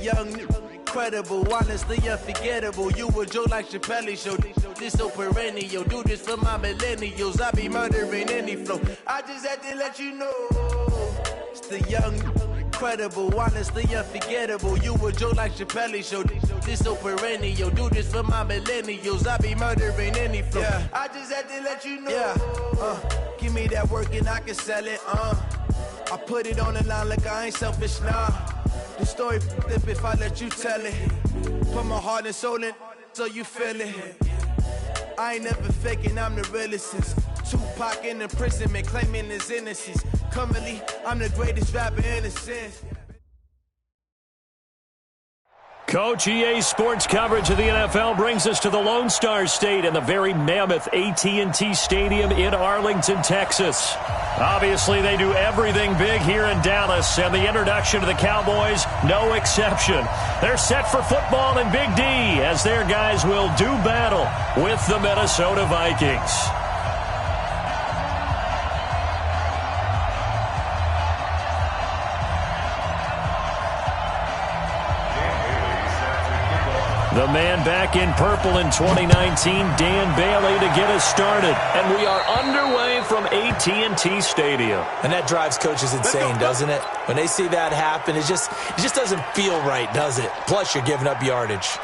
young, incredible, honestly unforgettable. You a joke like Chappelle Show. This so perennial. Do this for my millennials. I be murdering any flow. I just had to let you know. It's the young, incredible, honestly unforgettable. You a joke like Chappelle Show. This so perennial. Do this for my millennials. I be murdering any flow. Yeah. I just had to let you know. Yeah. Give me that work and I can sell it. I put it on the line like I ain't selfish, nah. The story flip if I let you tell it. Put my heart and soul in so you feel it. I ain't never faking, I'm the realest since Tupac in imprisonment, claiming his innocence. Currently, I'm the greatest rapper in a sense. Coach, EA Sports coverage of the NFL brings us to the Lone Star State and the very mammoth AT&T Stadium in Arlington, Texas. Obviously, they do everything big here in Dallas, and the introduction to the Cowboys, no exception. They're set for football in Big D as their guys will do battle with the Minnesota Vikings. The man back in purple in 2019, Dan Bailey, to get us started. And we are underway from AT&T Stadium. And that drives coaches insane, doesn't it? When they see that happen, it just doesn't feel right, does it? Plus, you're giving up yardage.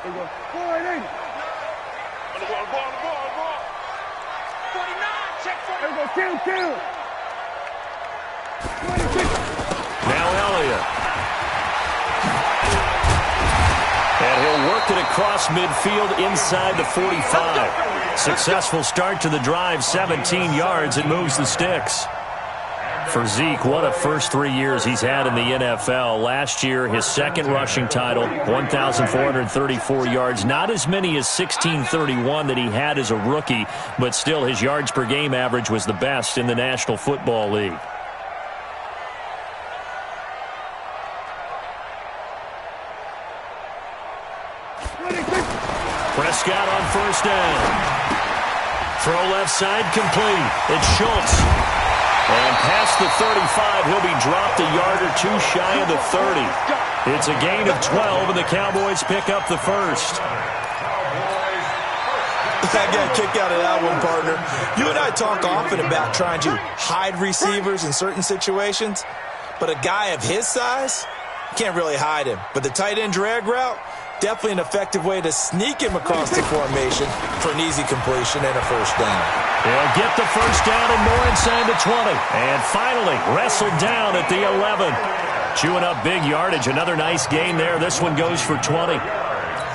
There you go. 480. On the ball. 49, check for it. There you go, kill. Now Elliott. And he'll work it across midfield inside the 45. Successful start to the drive, 17 yards. It moves the sticks. For Zeke, what a first 3 years he's had in the NFL. Last year, his second rushing title, 1,434 yards. Not as many as 1,631 that he had as a rookie, but still his yards per game average was the best in the National Football League. Prescott on first down. Throw left side complete. It's Schultz. And past the 35, he'll be dropped a yard or two shy of the 30. It's a gain of 12, and the Cowboys pick up the first. I got a kick out of that one, partner. You and I talk often about trying to hide receivers in certain situations, but a guy of his size, you can't really hide him. But the tight end drag route, definitely an effective way to sneak him across the formation for an easy completion and a first down. They'll get the first down and more inside the 20. And finally, wrestled down at the 11. Chewing up big yardage. Another nice gain there. This one goes for 20.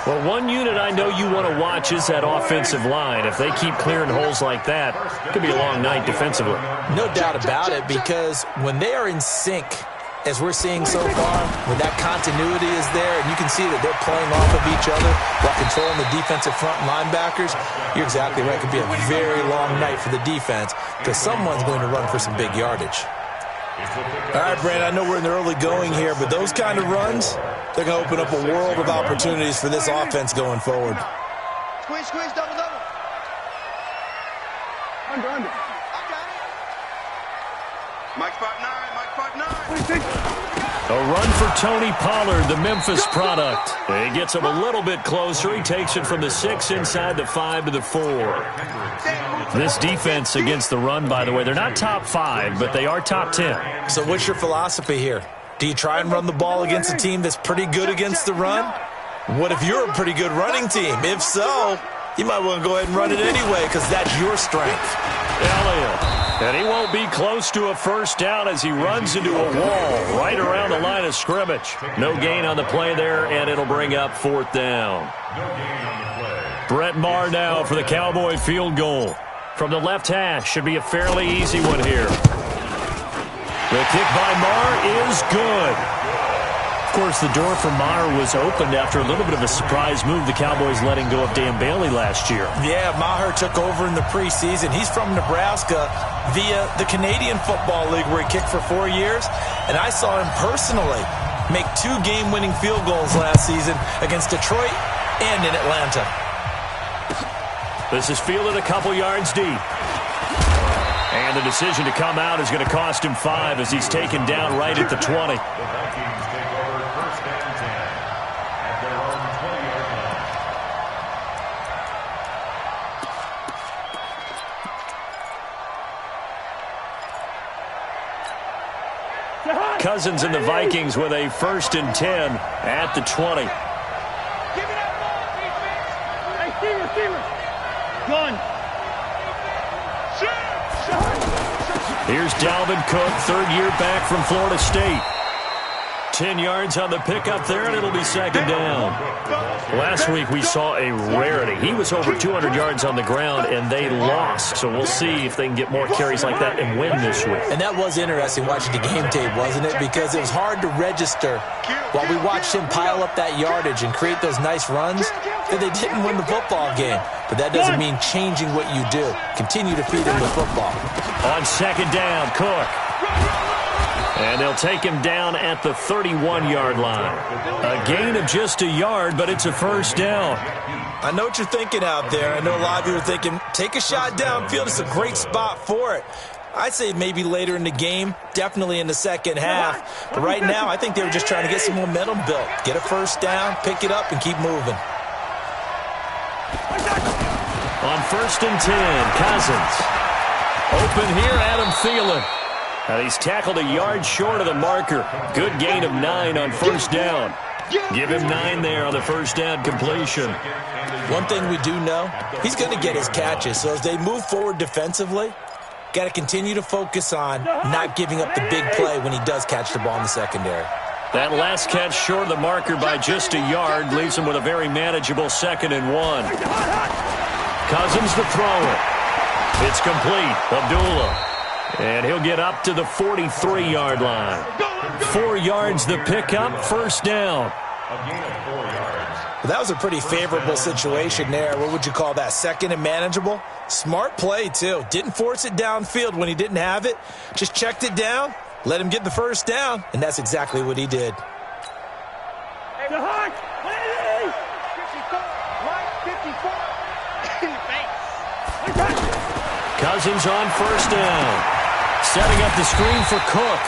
Well, one unit I know you want to watch is that offensive line. If they keep clearing holes like that, it could be a long night defensively. No doubt about it, because when they are in sync, as we're seeing so far, when that continuity is there and you can see that they're playing off of each other while controlling the defensive front linebackers, you're exactly right. It could be a very long night for the defense because someone's going to run for some big yardage. All right, Brandon, I know we're in the early going here, but those kind of runs, they're going to open up a world of opportunities for this offense going forward. Squeeze, double. Under. Mike 5'9". A run for Tony Pollard, the Memphis product. He gets him a little bit closer. He takes it from the 6 inside the 5 to the 4. This defense against the run, by the way, they're not top 5, but they are top 10. So what's your philosophy here? Do you try and run the ball against a team that's pretty good against the run? What if you're a pretty good running team? If so, you might want to go ahead and run it anyway because that's your strength. Elliott. And he won't be close to a first down as he runs into a wall right around the line of scrimmage. No gain on the play there, and it'll bring up 4th down. Brett Maher now for the Cowboy field goal. From the left hash, should be a fairly easy one here. The kick by Maher is good. Of course, the door for Maher was opened after a little bit of a surprise move. The Cowboys letting go of Dan Bailey last year. Yeah, Maher took over in the preseason. He's from Nebraska via the Canadian Football League where he kicked for 4 years. And I saw him personally make 2 game-winning field goals last season against Detroit and in Atlanta. This is fielded a couple yards deep. And the decision to come out is going to cost him 5 as he's taken down right at the 20. Cousins and the Vikings with a 1st and 10 at the 20. Give me that ball, defense. Hey, receiver. Gun. Here's Dalvin Cook, 3rd year back from Florida State. 10 yards on the pickup there, and it'll be 2nd down. Last week we saw a rarity. He was over 200 yards on the ground, and they lost. So we'll see if they can get more carries like that and win this week. And that was interesting watching the game tape, wasn't it? Because it was hard to register while we watched him pile up that yardage and create those nice runs that they didn't win the football game. But that doesn't mean changing what you do. Continue to feed him the football. On 2nd down, Cook. And they'll take him down at the 31-yard line. A gain of just a yard, but it's a 1st down. I know what you're thinking out there. I know a lot of you are thinking, take a shot downfield. It's a great spot for it. I'd say maybe later in the game, definitely in the 2nd half. But right now, I think they were just trying to get some momentum built. Get a 1st down, pick it up, and keep moving. On 1st and 10, Cousins. Open here, Adam Thielen. He's tackled a yard short of the marker. Good gain of 9 on 1st down. Give him 9 there on the 1st down completion. One thing we do know, he's going to get his catches. So as they move forward defensively, got to continue to focus on not giving up the big play when he does catch the ball in the secondary. That last catch short of the marker by just a yard leaves him with a very manageable 2nd and 1. Cousins to throw it. It's complete. Abdullah. And he'll get up to the 43-yard line. 4 yards the pickup, 1st down. Well, that was a pretty favorable situation there. What would you call that? 2nd and manageable? Smart play, too. Didn't force it downfield when he didn't have it. Just checked it down, let him get the 1st down, and that's exactly what he did. Cousins on 1st down. Setting up the screen for Cook.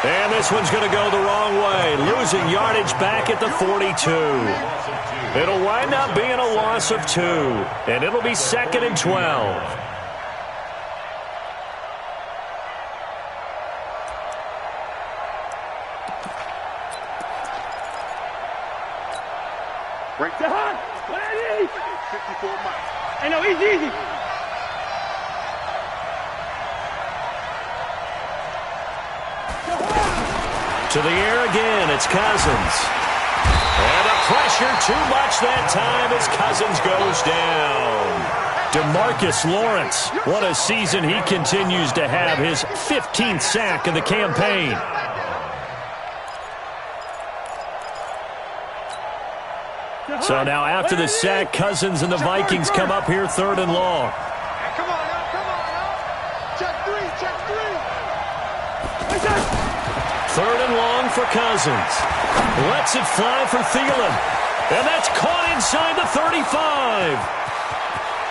And this one's going to go the wrong way. Losing yardage back at the 42. It'll wind up being a loss of 2. And it'll be 2nd and 12. Break the hunt. 54 miles. I know, easy. To the air again, it's Cousins. And the pressure too much that time as Cousins goes down. DeMarcus Lawrence, what a season he continues to have, his 15th sack of the campaign. So now after the sack, Cousins and the Vikings come up here 3rd and long. Come on now. Check 3. 3rd and long for Cousins. Lets it fly for Thielen. And that's caught inside the 35.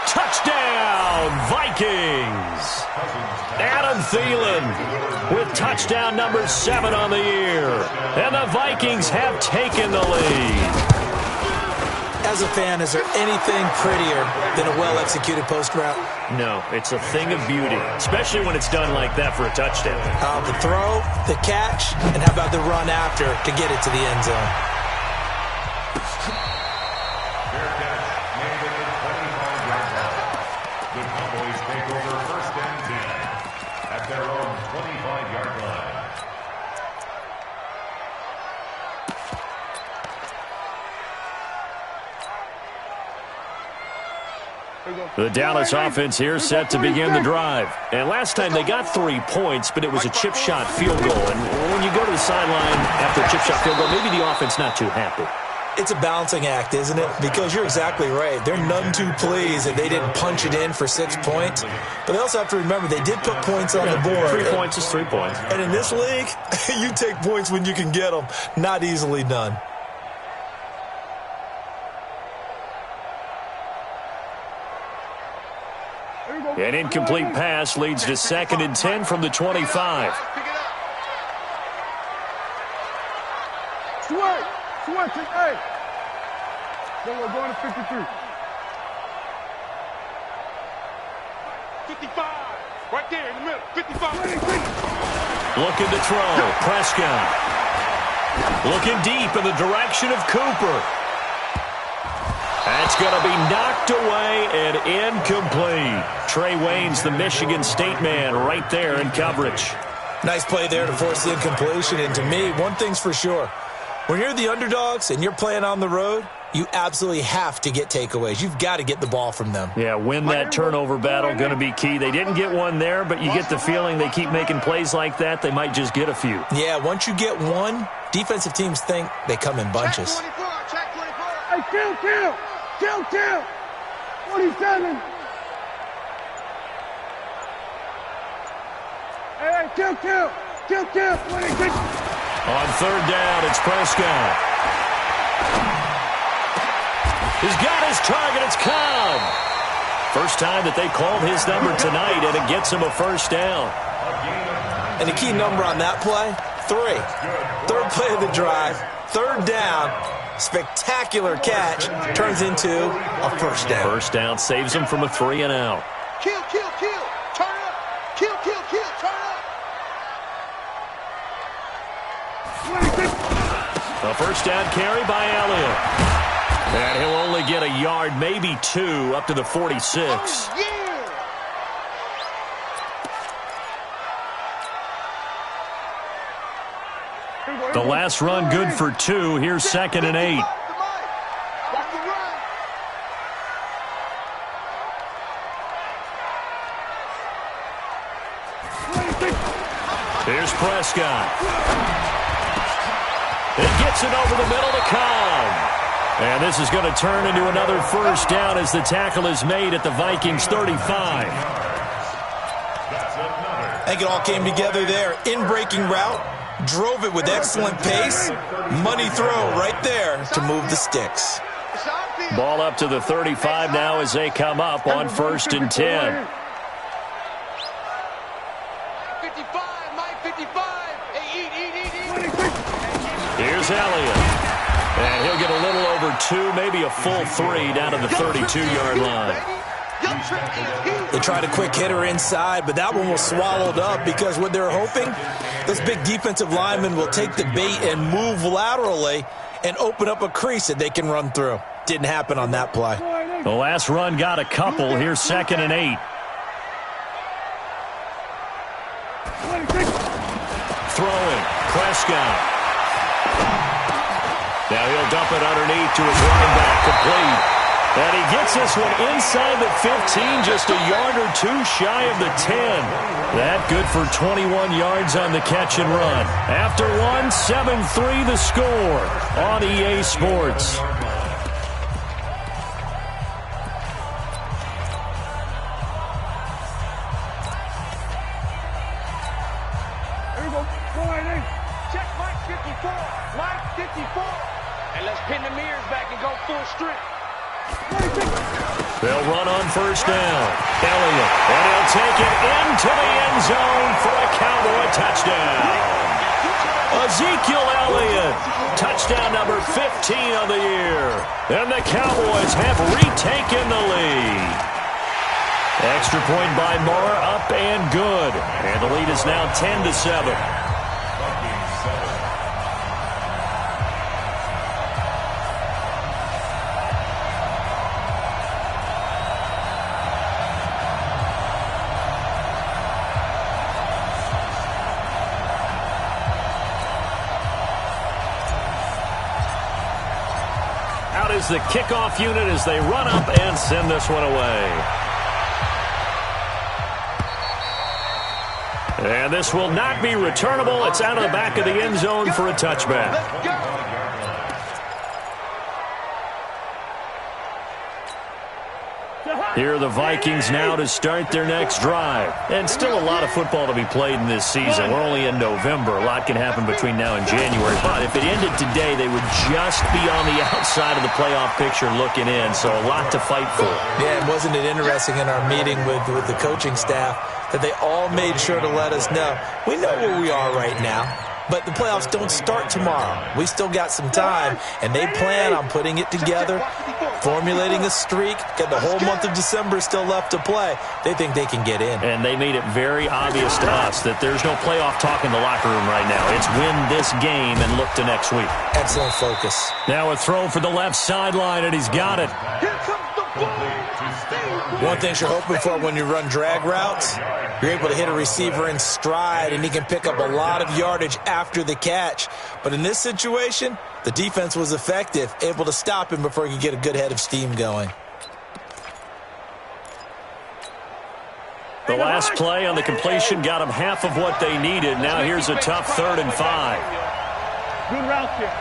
Touchdown, Vikings. Adam Thielen with touchdown number 7 on the year. And the Vikings have taken the lead. As a fan, is there anything prettier than a well-executed post route? No, it's a thing of beauty, especially when it's done like that for a touchdown. The throw, the catch, and how about the run after to get it to the end zone? Fair catch made at the 25-yard line. The Cowboys take over 1st and 10 at their own 25-yard line. The Dallas offense here set to begin the drive. And last time they got 3 points, but it was a chip shot field goal. And when you go to the sideline after a chip shot field goal, maybe the offense not too happy. It's a balancing act, isn't it? Because you're exactly right. They're none too pleased that they didn't punch it in for 6 points. But they also have to remember they did put points on the board. 3 points is 3 points. And in this league, you take points when you can get them. Not easily done. An incomplete pass leads to 2nd and 10 from the 25. Switch, hey. Then we're going to 53. 55, right there in the middle, 55. Looking to throw, Prescott. Looking deep in the direction of Cooper. That's going to be knocked away and incomplete. Trey Wayne's the Michigan State man right there in coverage. Nice play there to force the incompletion. And to me, one thing's for sure. When you're the underdogs and you're playing on the road, you absolutely have to get takeaways. You've got to get the ball from them. Yeah, win that turnover battle, going to be key. They didn't get one there, but you get the feeling they keep making plays like that, they might just get a few. Yeah, once you get one, defensive teams think they come in bunches. Check 24. Hey, kill. 47. Hey, kill. 26. On 3rd down, it's Prescott. He's got his target. It's Cobb. First time that they called his number tonight, and it gets him a 1st down. And the key number on that play, 3. 3rd play of the drive, 3rd down, spectacular catch, turns into a 1st down. 1st down saves him from a 3 and out. Kill. Turn up. Kill. Turn up. 26. A 1st down carry by Elliott. And he'll only get a yard, maybe 2, up to the 46. Oh, yeah. The last run good for 2. Here's 2nd and 8. Here's Prescott. It gets it over the middle to Cobb. And this is going to turn into another 1st down as the tackle is made at the Vikings 35. I think it all came together there. In-breaking route, drove it with excellent pace. Money throw right there to move the sticks. Ball up to the 35 now as they come up on 1st and 10. 55, Mike, 55. Hey, eat. Here's Elliott. And he'll get a little over 2, maybe a full 3 down to the 32-yard line. They tried a quick hitter inside, but that one was swallowed up because what they're hoping, those big defensive linemen will take the bait and move laterally and open up a crease that they can run through. Didn't happen on that play. The last run got a couple. Here's 2nd and 8. Throwing. Prescott. Now he'll dump it underneath to his running back, complete. And he gets this one inside the 15, just a yard or 2 shy of the 10. That good for 21 yards on the catch and run. After 1, 7-3 the score on EA Sports. Here we go. Check Mike 54. Mike 54. And let's pin the mirrors back and go full strength. They'll run on 1st down. Elliott, and he'll take it into the end zone for a Cowboy touchdown. Ezekiel Elliott, touchdown number 15 of the year. And the Cowboys have retaken the lead. Extra point by Moore, up and good. And the lead is now 10-7. Out is the kickoff unit as they run up and send this one away. And this will not be returnable. It's out of the back of the end zone for a touchback. Here are the Vikings now to start their next drive. And still a lot of football to be played in this season. We're only in November. A lot can happen between now and January. But if it ended today, they would just be on the outside of the playoff picture looking in. So a lot to fight for. Yeah, and wasn't it interesting in our meeting with the coaching staff that they all made sure to let us know, we know where we are right now. But the playoffs don't start tomorrow. We still got some time, and they plan on putting it together, formulating a streak, got the whole month of December still left to play. They think they can get in. And they made it very obvious to us that there's no playoff talk in the locker room right now. It's win this game and look to next week. Excellent focus. Now a throw for the left sideline, and he's got it. One thing you're hoping for when you run drag routes, you're able to hit a receiver in stride, and he can pick up a lot of yardage after the catch. But in this situation, the defense was effective, able to stop him before he could get a good head of steam going. The last play on the completion got them half of what they needed. Now here's a tough 3rd and 5. Good route here.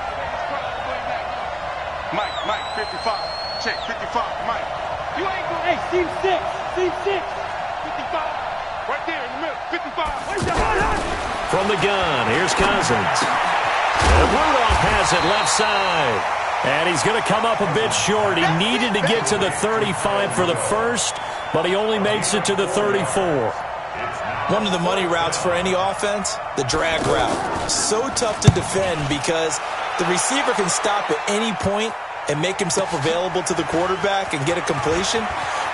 Mike, 55. Check, 55, Mike. You ain't going. Hey, seam 6. 55. Right there in the middle. 55. From the gun, here's Cousins. And Rudolph has it left side. And he's going to come up a bit short. He needed to get to the 35 for the first, but he only makes it to the 34. One of the money routes for any offense, the drag route. So tough to defend because the receiver can stop at any point and make himself available to the quarterback and get a completion.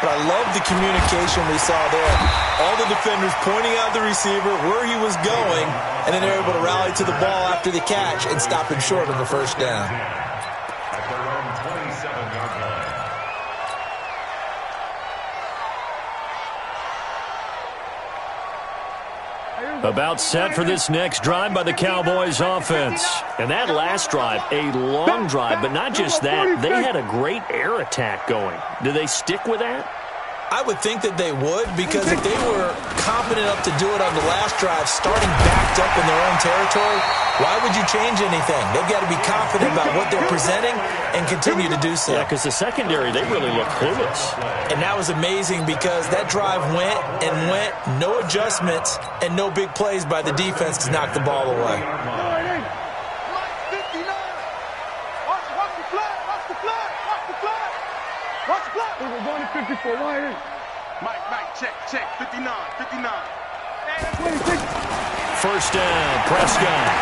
But I love the communication we saw there. All the defenders pointing out the receiver, where he was going, and then they're able to rally to the ball after the catch and stop him short of the first down. At their own 27-yard line. About set for this next drive by the Cowboys offense. And that last drive, a long drive, but not just that. They had a great air attack going. Do they stick with that? I would think that they would, because if they were confident enough to do it on the last drive, starting backed up in their own territory, why would you change anything? They've got to be confident about what they're presenting and continue to do so. Yeah, because the secondary, they really look clueless. And that was amazing because that drive went and went, no adjustments, and no big plays by the defense to knock the ball away. We're going to 54. Wide in. Mike, check, 59. First down, Prescott.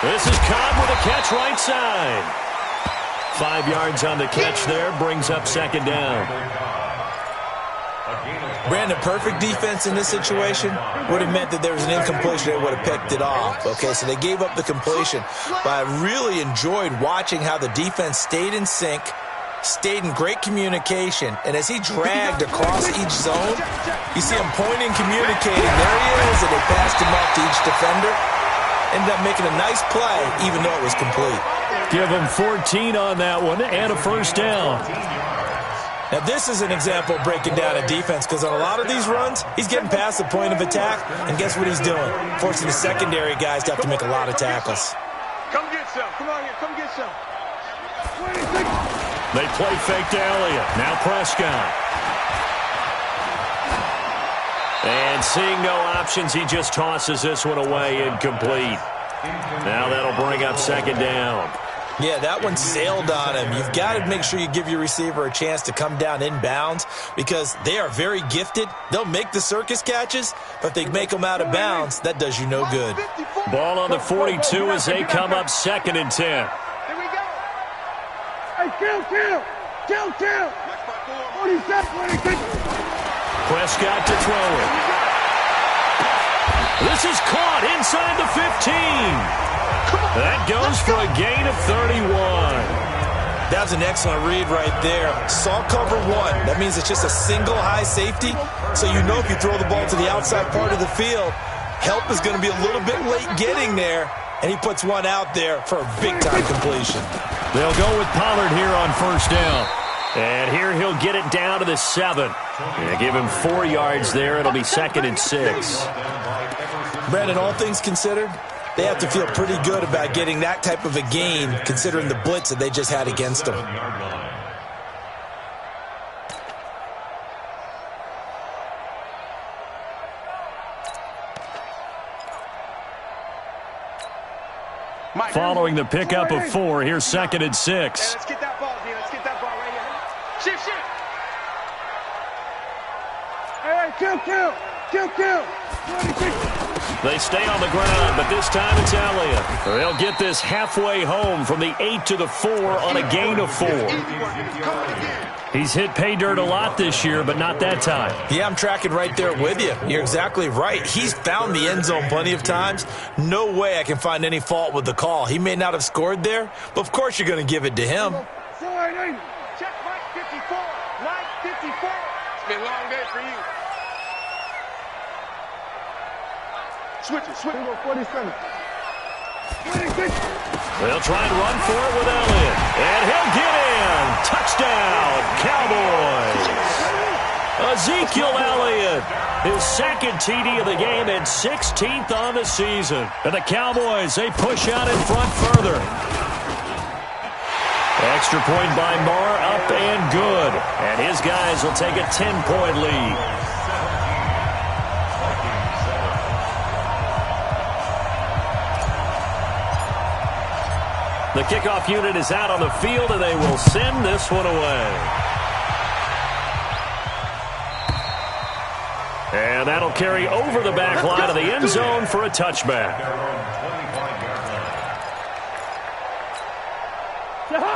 This is Cobb with a catch right side. 5 yards on the catch there, brings up second down. Brandon, perfect defense in this situation would have meant that there was an incompletion that would have picked it off. Okay, so they gave up the completion. But I really enjoyed watching how the defense stayed in sync, stayed in great communication, and as he dragged across each zone, you see him pointing, communicating. There he is, and they passed him off to each defender. Ended up making a nice play, even though it was complete. Give him 14 on that one, and a first down. Now, this is an example of breaking down a defense, because on a lot of these runs, he's getting past the point of attack, and guess what he's doing? Forcing the secondary guys to have to make a lot of tackles. Come get some. Come on here. Come get some. They play fake to Elliott. Now Prescott. And seeing no options, he just tosses this one away, incomplete. Now that'll bring up second down. Yeah, that one sailed on him. You've got to make sure you give your receiver a chance to come down inbounds because they are very gifted. They'll make the circus catches, but if they make them out of bounds, that does you no good. Ball on the 42 as they come up 2nd and 10. Hey, kill. 47. Prescott to throw it. This is caught inside the 15. That goes for a gain of 31. That's an excellent read right there. Saw cover 1. That means it's just a single high safety. So you know if you throw the ball to the outside part of the field, help is going to be a little bit late getting there. And he puts one out there for a big-time completion. They'll go with Pollard here on first down. And here he'll get it down to the 7. Yeah, give him 4 yards there. It'll be 2nd and 6. Brandon, all things considered, they have to feel pretty good about getting that type of a gain considering the blitz that they just had against them. Following the pickup of 4, here's 2nd and 6. Let's get that ball, D. Let's get that ball right here. Shift. Hey, kill. They stay on the ground, but this time it's Elliott. They'll get this halfway home from the 8 to the 4 on a gain of 4. He's hit pay dirt a lot this year, but not that time. Yeah, I'm tracking right there with you. You're exactly right. He's found the end zone plenty of times. No way I can find any fault with the call. He may not have scored there, but of course you're going to give it to him. Check Mike 54. Mike 54. It's been a long day for you. Switch it. 47. They'll try and run for it with Elliott. And he'll get in. Touchdown, Cowboys. Ezekiel Elliott, his 2nd TD of the game and 16th on the season. And the Cowboys, they push out in front further. Extra point by Marr, up and good. And his guys will take a 10-point lead. The kickoff unit is out on the field, and they will send this one away. And that'll carry over the back line of the end zone for a touchback.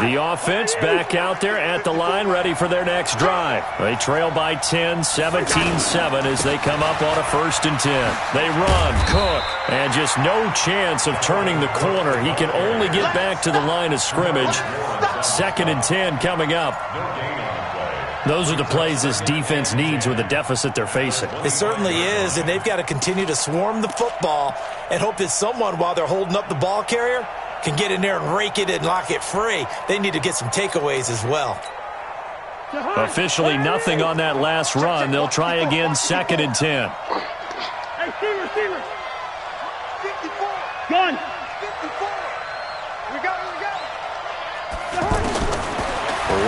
The offense back out there at the line, ready for their next drive. They trail by 10, 17-7 as they come up on a 1st and 10. They run, Cook, and just no chance of turning the corner. He can only get back to the line of scrimmage. 2nd and 10 coming up. Those are the plays this defense needs with the deficit they're facing. It certainly is, and they've got to continue to swarm the football and hope that someone, while they're holding up the ball carrier, can get in there and rake it and lock it free. They need to get some takeaways as well. Officially nothing on that last run. They'll try again, 2nd and 10. Hey, receiver. 54. Gun. 54. We got it.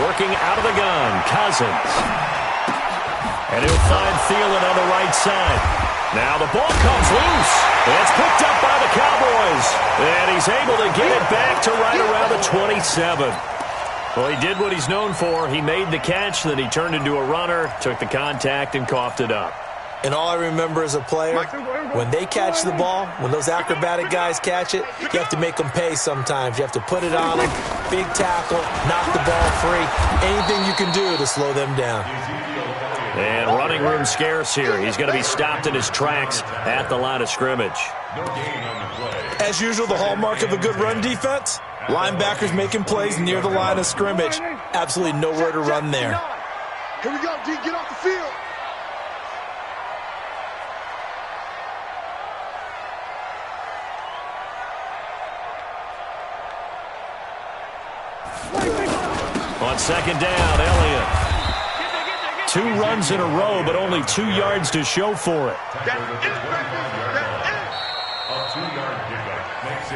Working out of the gun, Cousins. And he'll find Thielen on the right side. Now the ball comes loose. It's picked up by the Cowboys. And he's able to get it back to right around the 27. Well, he did what he's known for. He made the catch, then he turned into a runner, took the contact, and coughed it up. And all I remember as a player, when they catch the ball, when those acrobatic guys catch it, you have to make them pay sometimes. You have to put it on them, big tackle, knock the ball free, anything you can do to slow them down. And running room scarce here. He's going to be stopped in his tracks at the line of scrimmage. As usual, the hallmark of a good run defense, linebackers making plays near the line of scrimmage. Absolutely nowhere to run there. Here we go, D. Get off the field. On 2nd down, Elliott. 2 runs in a row, but only 2 yards to show for it.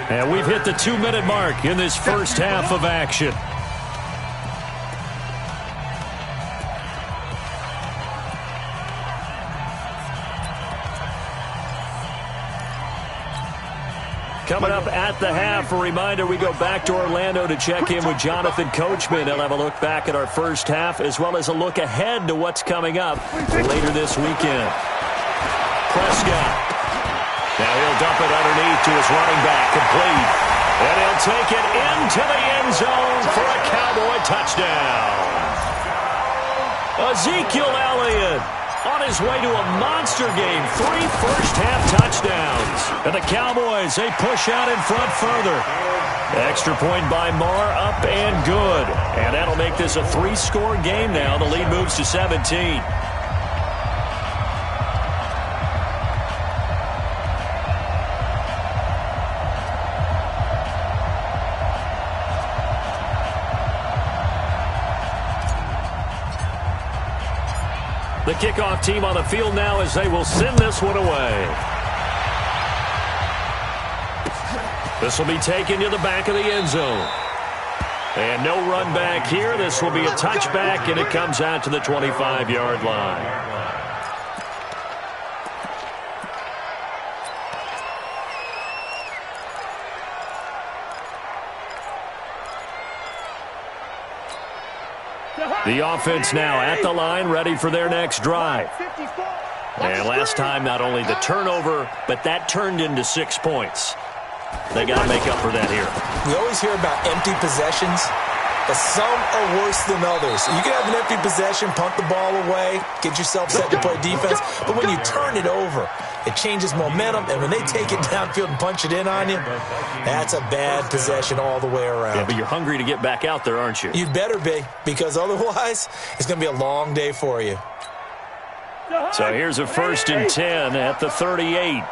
And we've hit the 2-minute mark in this first half of action. Coming up at the half, a reminder, we go back to Orlando to check in with Jonathan Coachman. He'll have a look back at our first half as well as a look ahead to what's coming up later this weekend. Prescott. Now he'll dump it underneath to his running back, complete. And he'll take it into the end zone for a Cowboy touchdown. Ezekiel Elliott on his way to a monster game. 3 first-half touchdowns. And the Cowboys, they push out in front further. Extra point by Marr, up and good. And that'll make this a 3-score game now. The lead moves to 17. The kickoff team on the field now as they will send this one away. This will be taken to the back of the end zone. And no run back here. This will be a touchback, and it comes out to the 25-yard line. The offense now at the line, ready for their next drive. And last time, not only the turnover, but that turned into 6 points. They got to make up for that here. We always hear about empty possessions, but some are worse than others. You can have an empty possession, punt the ball away, get yourself set to play defense, but when you turn it over, it changes momentum, and when they take it downfield and punch it in on you, that's a bad possession all the way around. Yeah, but you're hungry to get back out there, aren't you? You'd better be, because otherwise, it's going to be a long day for you. So here's a 1st and 10 at the 38.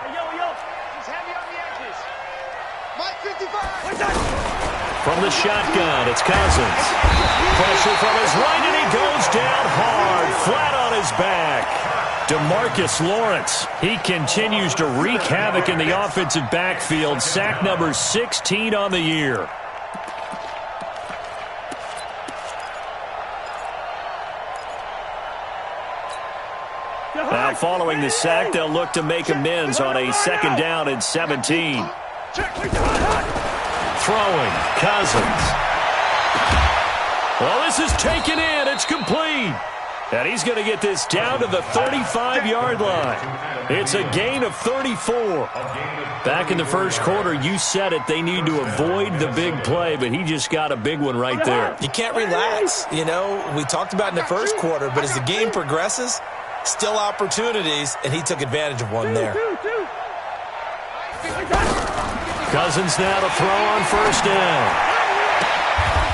From the shotgun, it's Cousins. Pressure from his right, and he goes down hard, flat on his back. DeMarcus Lawrence, he continues to wreak havoc in the offensive backfield. Sack number 16 on the year. Now, following the sack, they'll look to make amends on a 2nd down and 17. Throwing, Cousins. Well, this is taken in. It's complete. And he's going to get this down to the 35-yard line. It's a gain of 34. Back in the first quarter, you said it, they need to avoid the big play, but he just got a big one right there. You can't relax. You know, we talked about in the first quarter, but as the game progresses, still opportunities, and he took advantage of one there. Cousins now to throw on 1st down.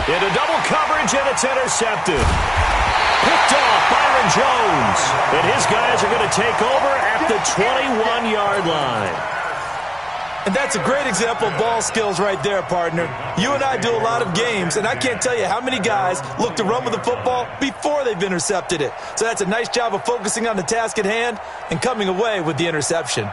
Into double coverage, and it's intercepted. Picked off Byron Jones. And his guys are going to take over at the 21-yard line. And that's a great example of ball skills right there, partner. You and I do a lot of games, and I can't tell you how many guys look to run with the football before they've intercepted it. So that's a nice job of focusing on the task at hand and coming away with the interception.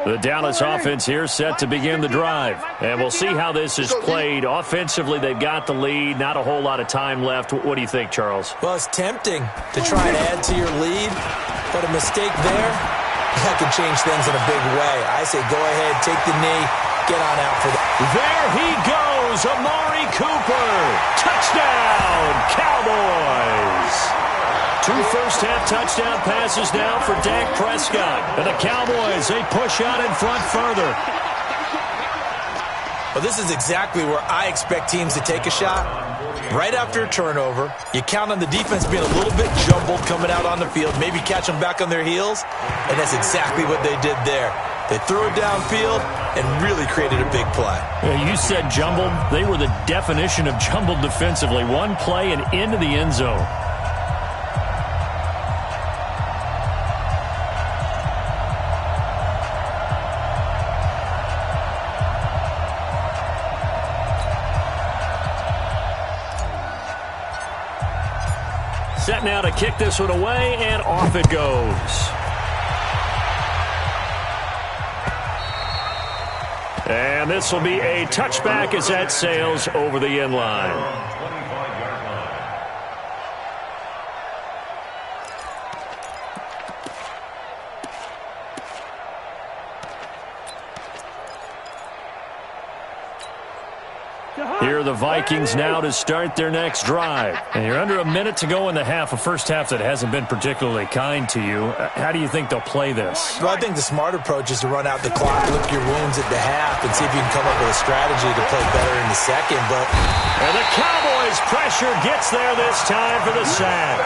The Dallas offense here set to begin the drive. And we'll see how this is played. Offensively, they've got the lead. Not a whole lot of time left. What do you think, Charles? Well, it's tempting to try and add to your lead, but a mistake there, that could change things in a big way. I say go ahead, take the knee, get on out for that. There he goes, Amari Cooper. Touchdown, Cowboys. 2 first-half touchdown passes now for Dak Prescott. And the Cowboys, they push out in front further. Well, this is exactly where I expect teams to take a shot. Right after a turnover, you count on the defense being a little bit jumbled coming out on the field, maybe catch them back on their heels, and that's exactly what they did there. They threw it downfield and really created a big play. You said jumbled. They were the definition of jumbled defensively. One play and into the end zone. Set now to kick this one away, and off it goes. And this will be a touchback as that sails over the end line. Here are the Vikings now to start their next drive. And you're under a minute to go in the half, a first half that hasn't been particularly kind to you. How do you think they'll play this? Well, I think the smart approach is to run out the clock, lick your wounds at the half, and see if you can come up with a strategy to play better in the second. And the Cowboys' pressure gets there this time for the sack.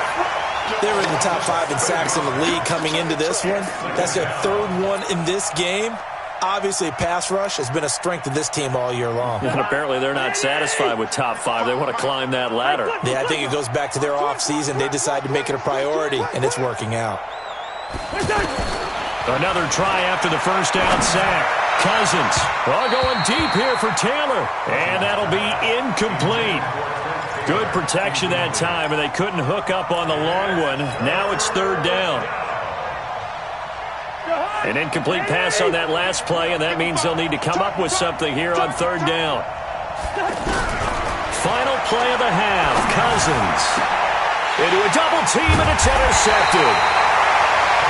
They were in the top 5 in sacks in the league coming into this one. That's their 3rd one in this game. Obviously, pass rush has been a strength of this team all year long. And apparently they're not satisfied with top 5. They want to climb that ladder. Yeah, I think it goes back to their offseason. They decided to make it a priority, and it's working out. Another try after the first down sack. Cousins, going deep here for Taylor. And that'll be incomplete. Good protection that time, and they couldn't hook up on the long one. Now it's 3rd down. An incomplete pass on that last play, and that means they'll need to come up with something here on 3rd down. Final play of the half. Cousins into a double team, and it's intercepted.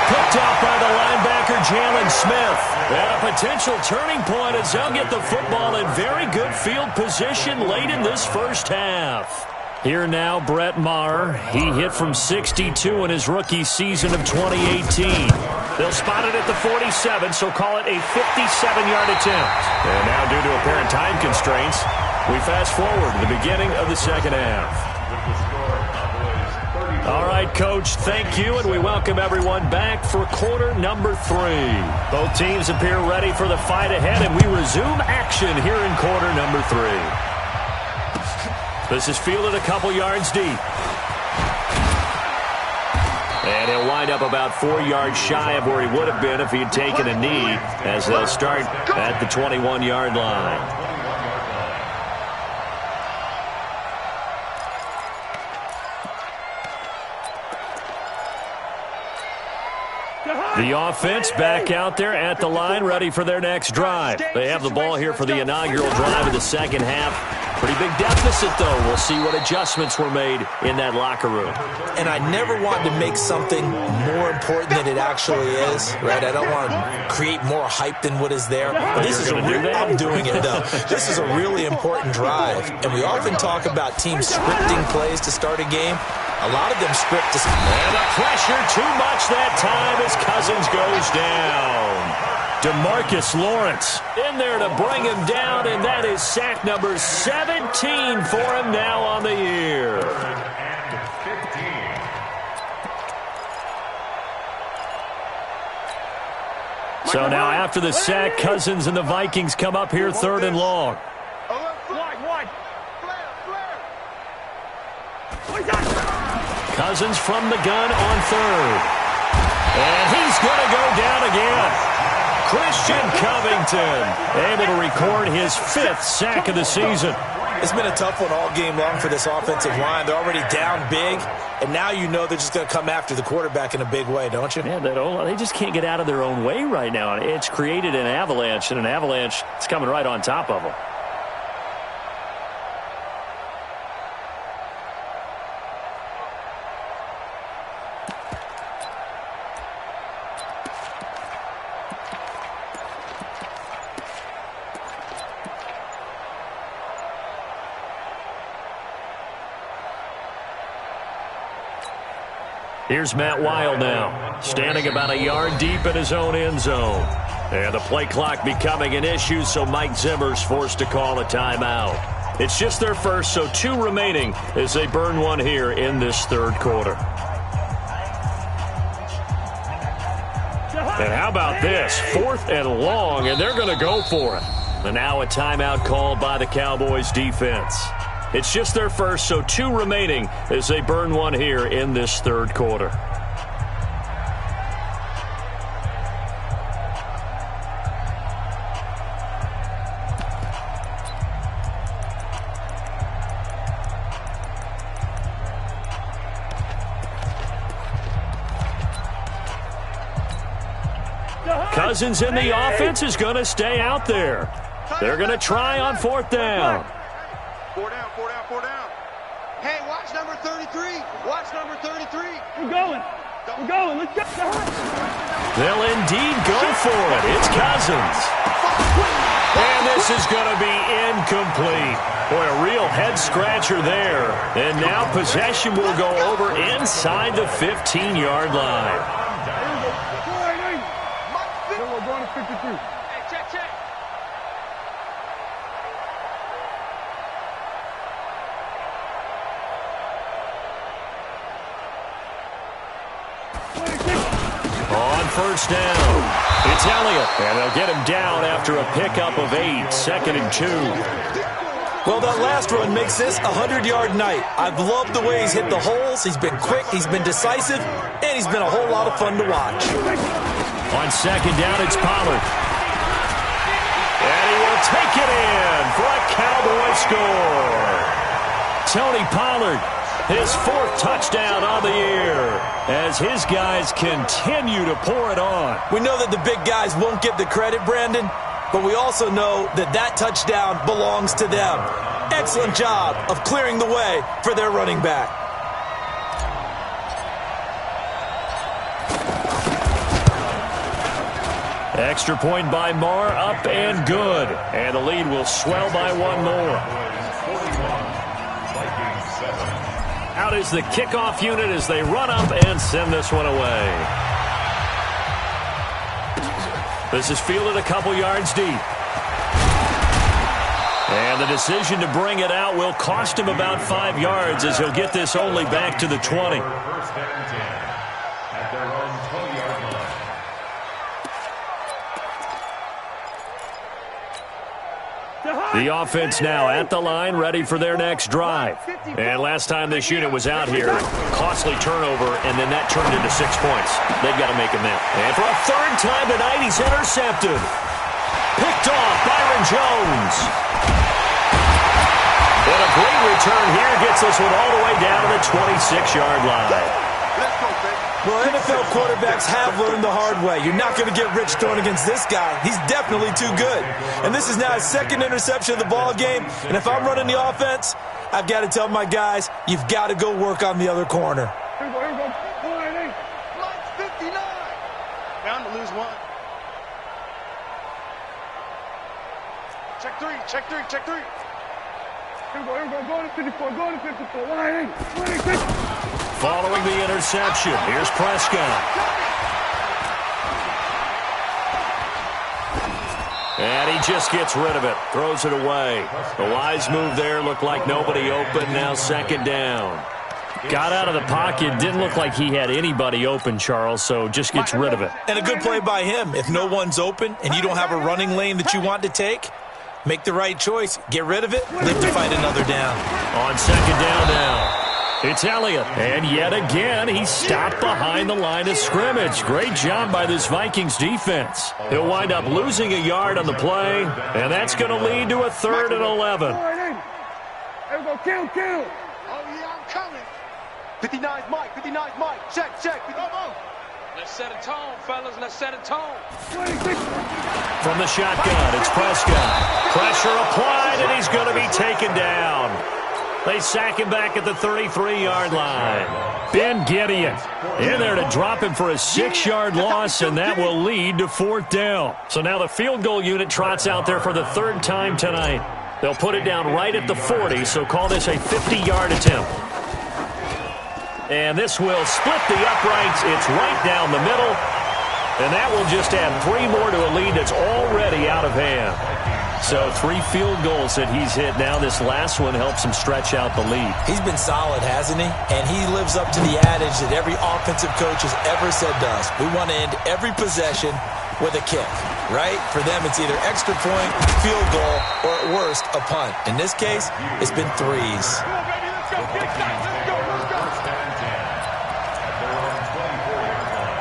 picked off by the linebacker, Jalen Smith. And a potential turning point as they'll get the football in very good field position late in this first half. Here now, Brett Maher. He hit from 62 in his rookie season of 2018. They'll spot it at the 47, so call it a 57-yard attempt. And now, due to apparent time constraints, we fast forward to the beginning of the second half. All right, Coach, thank you, and we welcome everyone back for quarter number 3. Both teams appear ready for the fight ahead, and we resume action here in quarter number 3. This is fielded a couple yards deep. And he'll wind up about 4 yards shy of where he would have been if he had taken a knee, as they'll start at the 21-yard line. The offense back out there at the line, ready for their next drive. They have the ball here for the inaugural drive of the second half. Pretty big deficit, though. We'll see what adjustments were made in that locker room. And I never want to make something more important than it actually is, right? I don't want to create more hype than what is there. But this is I'm doing it, though. This is a really important drive. And we often talk about teams scripting plays to start a game. A lot of them script to... And the pressure too much that time as Cousins goes down. DeMarcus Lawrence in there to bring him down, and that is sack number 17 for him now on the year. So now after the sack, Cousins and the Vikings come up here 3rd and long. Cousins from the gun on 3rd. And he's going to go down again. Christian Covington able to record his 5th sack of the season. It's been a tough one all game long for this offensive line. They're already down big, and now you know they're just going to come after the quarterback in a big way, don't you? Yeah, they just can't get out of their own way right now. It's created an avalanche, and an avalanche is coming right on top of them. Here's Matt Wild now, standing about a yard deep in his own end zone. And the play clock becoming an issue, so Mike Zimmer's forced to call a timeout. It's just their first, so 2 remaining as they burn one here in this 3rd quarter. And how about this? 4th and long, and they're going to go for it. And now a timeout called by the Cowboys defense. It's just their first, so 2 remaining as they burn one here in this 3rd quarter. Cousins in the offense is going to stay out there. They're going to try on 4th down. 4 down, 4 down, 4 down. Hey, watch number 33. Watch number 33. We're going. We're going. Let's go. They'll indeed go for it. It's Cousins. And this is going to be incomplete. Boy, a real head-scratcher there. And now possession will go over inside the 15-yard line. We're going to 52. Hey, check. On 1st down, it's Elliott, and they'll get him down after a pickup of 8, 2nd and 2. Well, that last run makes this a 100-yard night. I've loved the way he's hit the holes. He's been quick, he's been decisive, and he's been a whole lot of fun to watch. On 2nd down, it's Pollard. And he will take it in for a Cowboy score. Tony Pollard, his 4th touchdown on the year, as his guys continue to pour it on. We know that the big guys won't get the credit, Brandon, but we also know that that touchdown belongs to them. Excellent job of clearing the way for their running back. Extra point by Marr, up and good. And the lead will swell by one more. Out is the kickoff unit as they run up and send this one away. This is fielded a couple yards deep. And the decision to bring it out will cost him about 5 yards as he'll get this only back to the 20. First and 10 at their own 20-yard line. The offense now at the line, ready for their next drive. And last time this unit was out here, costly turnover, and then that turned into 6 points. They've got to make amends. And for a third time tonight, he's intercepted. Picked off, Byron Jones. And a great return here gets this one all the way down to the 26-yard line. Well, NFL quarterbacks have learned the hard way. You're not going to get rich throwing against this guy. He's definitely too good. And this is now his second interception of the ball game. And if I'm running the offense, I've got to tell my guys, you've got to go work on the other corner. Here we go, here we go. Lights 59. Bound to lose one. Check three, check three, check three. Here we go, here we go. Go to 54, go to 54. Line 26. Following the interception, here's Prescott. And he just gets rid of it, throws it away. The wise move there, looked like nobody open, now second down. Got out of the pocket, didn't look like he had anybody open, Charles, so just gets rid of it. And a good play by him. If no one's open and you don't have a running lane that you want to take, make the right choice. Get rid of it, live to fight another down. On second down now. It's Elliott, and yet again, he's stopped behind the line of scrimmage. Great job by this Vikings defense. He'll wind up losing a yard on the play, and that's going to lead to a 3rd and 11. Here we go, kill. Oh, yeah, I'm coming. 59's Mike, 59's Mike. Check. Come on. Let's set a tone, fellas. Let's set a tone. 26. From the shotgun, it's Prescott. Pressure applied, and he's going to be taken down. They sack him back at the 33-yard line. Ben Gideon in there to drop him for a 6-yard loss, and that will lead to 4th down. So now the field goal unit trots out there for the 3rd time tonight. They'll put it down right at the 40, so call this a 50-yard attempt. And this will split the uprights. It's right down the middle, and that will just add 3 more to a lead that's already out of hand. So 3 field goals that he's hit now. This last one helps him stretch out the lead. He's been solid, hasn't he? And he lives up to the adage that every offensive coach has ever said to us. We want to end every possession with a kick, right? For them, it's either extra point, field goal, or at worst, a punt. In this case, it's been 3s. Come on, baby, let's go. Kick that. Let's go. First and 10 at their own 24-yard line.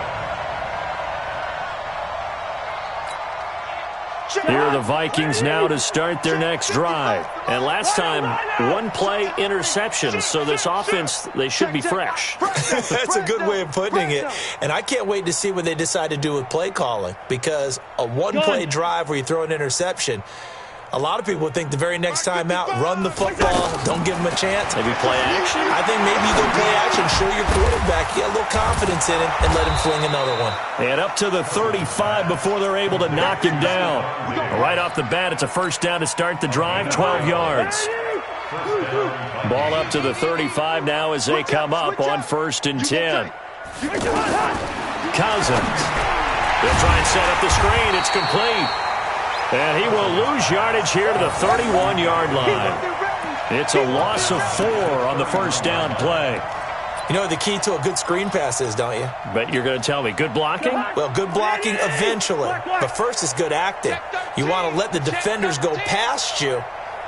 Here are the Vikings now to start their next drive. And last time, 1-play interception, so this offense, they should be fresh. That's a good way of putting it. And I can't wait to see what they decide to do with play calling, because a 1-play drive where you throw an interception, a lot of people would think the very next time out, run the football, don't give them a chance. Maybe play action? I think maybe you go play action, show your quarterback, get a little confidence in him, and let him fling another one. And up to the 35 before they're able to knock him down. Right off the bat, it's a 1st down to start the drive, 12 yards. Ball up to the 35 now as they come up on 1st and 10. Cousins. They'll try and set up the screen. It's complete. And he will lose yardage here to the 31-yard line. It's a loss of 4 on the 1st down play. You know what the key to a good screen pass is, don't you? But you're going to tell me, good blocking? Well, good blocking eventually. But first is good acting. You want to let the defenders go past you,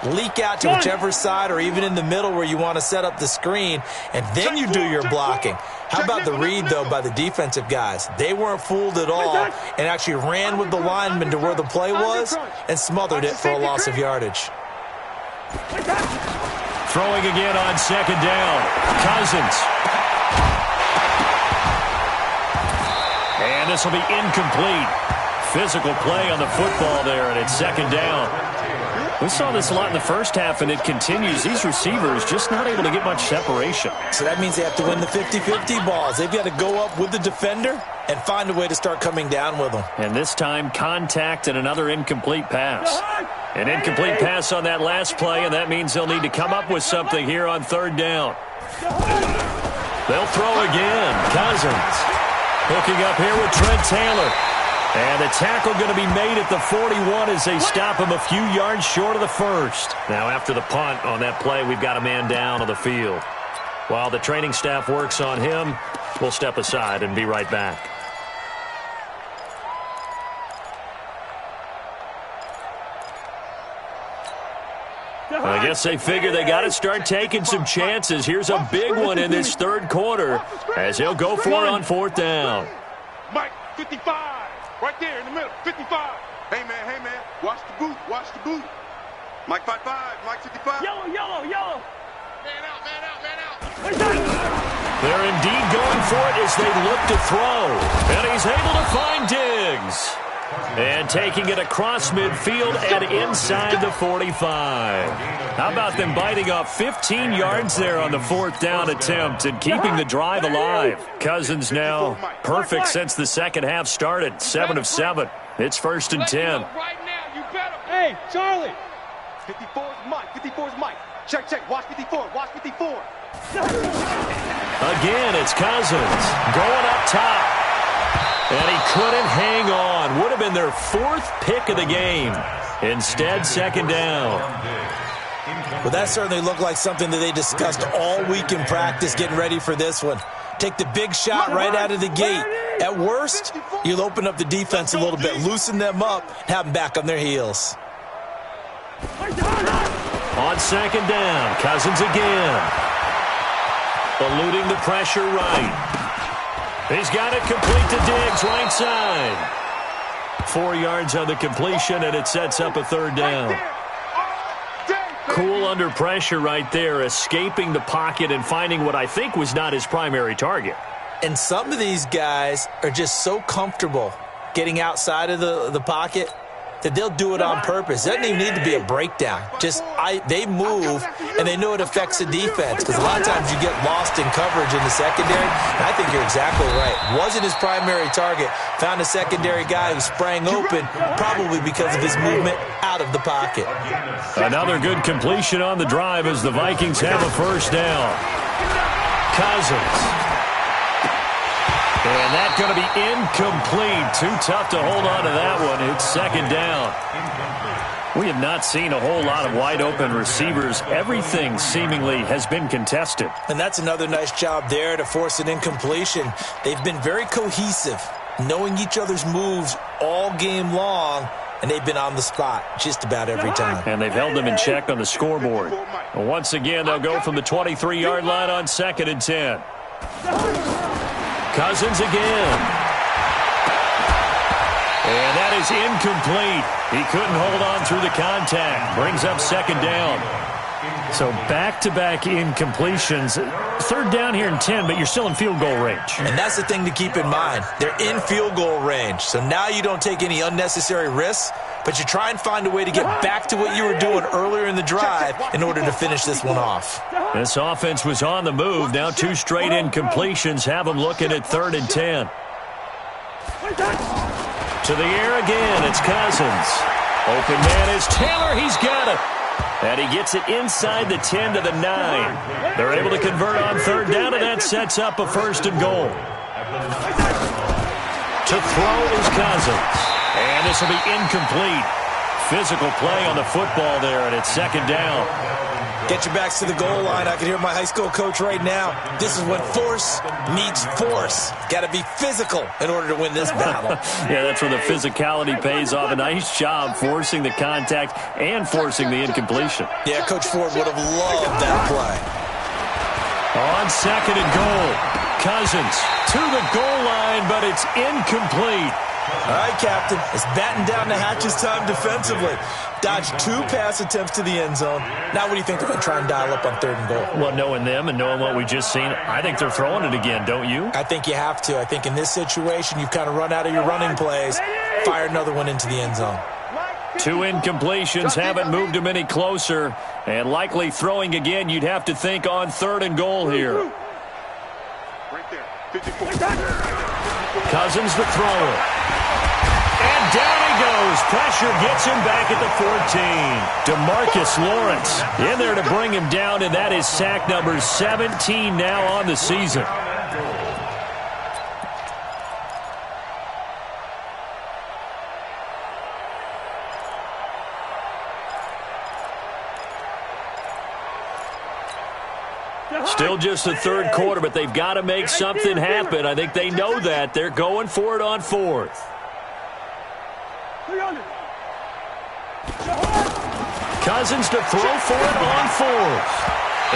leak out to whichever side or even in the middle where you want to set up the screen, and then you do your blocking. How about the read, though, by the defensive guys? They weren't fooled at all and actually ran with the lineman to where the play was and smothered it for a loss of yardage. Throwing again on 2nd down. Cousins. And this will be incomplete. Physical play on the football there, and it's 2nd down. We saw this a lot in the first half, and it continues. These receivers just not able to get much separation. So that means they have to win the 50-50 balls. They've got to go up with the defender and find a way to start coming down with them. And this time, contact and another incomplete pass. An incomplete pass on that last play, and that means they'll need to come up with something here on third down. They'll throw again. Cousins hooking up here with Trent Taylor. And the tackle going to be made at the 41 as they stop him a few yards short of the first. Now after the punt on that play, we've got a man down on the field. While the training staff works on him, we'll step aside and be right back. I guess they figure they got to start taking some chances. Here's a big one in this third quarter as he'll go for it on fourth down. Mike, 55. Right there in the middle, 55. Hey, man, watch the boot. Mike 5-5, Mike 55. Yellow. Man out. They're indeed going for it as they look to throw. And he's able to find Diggs. And taking it across midfield and inside the 45. How about them biting off 15 yards there on the fourth down attempt and keeping the drive alive? Cousins now perfect since the second half started. 7 of 7. It's 1st and 10. Hey, Charlie. 54's Mike. Check. Watch 54. Again, it's Cousins going up top. And he couldn't hang on. Would have been their 4th pick of the game. Instead, second down. Well, that certainly looked like something that they discussed all week in practice getting ready for this one. Take the big shot right out of the gate. At worst, you'll open up the defense a little bit, loosen them up, have them back on their heels. On second down, Cousins again. Eluding the pressure right. He's got it complete to Diggs, right side. 4 yards on the completion, and it sets up a third down. Cool under pressure right there, escaping the pocket and finding what I think was not his primary target. And some of these guys are just so comfortable getting outside of the pocket that they'll do it on purpose. It doesn't even need to be a breakdown. They move, and they know it affects the defense because a lot of times you get lost in coverage in the secondary. And I think you're exactly right. Wasn't his primary target. Found a secondary guy who sprang open, probably because of his movement out of the pocket. Another good completion on the drive as the Vikings have a first down. Cousins. And that's going to be incomplete. Too tough to hold on to that one. It's second down. We have not seen a whole lot of wide-open receivers. Everything seemingly has been contested. And that's another nice job there to force an incompletion. They've been very cohesive, knowing each other's moves all game long, and they've been on the spot just about every time. And they've held them in check on the scoreboard. Once again, they'll go from the 23-yard line on 2nd and 10. Cousins again. And that is incomplete. He couldn't hold on through the contact. Brings up second down. So back-to-back incompletions. Third down here in 10, but you're still in field goal range. And that's the thing to keep in mind. They're in field goal range. So now you don't take any unnecessary risks, but you try and find a way to get back to what you were doing earlier in the drive in order to finish this one off. This offense was on the move. Now 2 straight incompletions have them looking at 3rd and 10. To the air again. It's Cousins. Open man is Taylor. He's got it. And he gets it inside the 10 to the 9. They're able to convert on third down, and that sets up a 1st and goal. To throw is Cousins. And this will be incomplete. Physical play on the football there, and it's 2nd down. Get your backs to the goal line. I can hear my high school coach right now. This is when force meets force. Got to be physical in order to win this battle. Yeah, that's where the physicality pays off. A nice job forcing the contact and forcing the incompletion. Yeah, Coach Ford would have loved that play. On 2nd and goal. Cousins to the goal line, but it's incomplete. All right, Captain. It's batten down the hatches time defensively. Dodged 2 pass attempts to the end zone. Now what do you think they're going to try and dial up on 3rd and goal? Well, knowing them and knowing what we just seen, I think they're throwing it again, don't you? I think you have to. I think in this situation, you've kind of run out of your running plays. Fire another one into the end zone. 2 incompletions haven't moved him any closer. And likely throwing again, you'd have to think on 3rd and goal here. Right there. 54. Cousins the thrower. And down he goes. Pressure gets him back at the 14. DeMarcus Lawrence in there to bring him down, and that is sack number 17 now on the season. Still just the 3rd quarter, but they've got to make something happen. I think they know that. They're going for it on 4th. Cousins to throw for it on 4th.